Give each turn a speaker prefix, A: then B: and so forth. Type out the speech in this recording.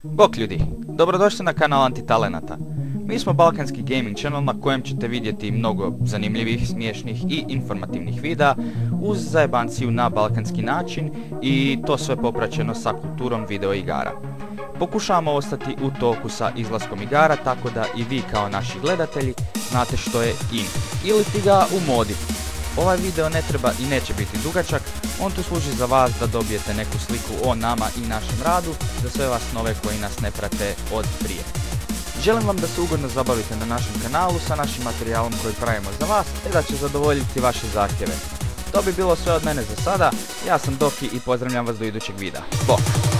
A: Bok ljudi, dobrodošli na kanal Antitalenata. Mi smo balkanski gaming channel na kojem ćete vidjeti mnogo zanimljivih, smiješnih i informativnih videa uz zajebanciju na balkanski način i to sve popraćeno sa kulturom video igara. Pokušavamo ostati u toku sa izlaskom igara tako da i vi kao naši gledatelji znate što je in ili ti ga u modi. Ovaj video ne treba i neće biti dugačak, on tu služi za vas da dobijete neku sliku o nama i našem radu, za sve vas nove koji nas ne prate od prije. Želim vam da se ugodno zabavite na našem kanalu sa našim materijalom koji pravimo za vas, te da će zadovoljiti vaše zahtjeve. To bi bilo sve od mene za sada, ja sam Doki i pozdravljam vas do idućeg videa. Bok!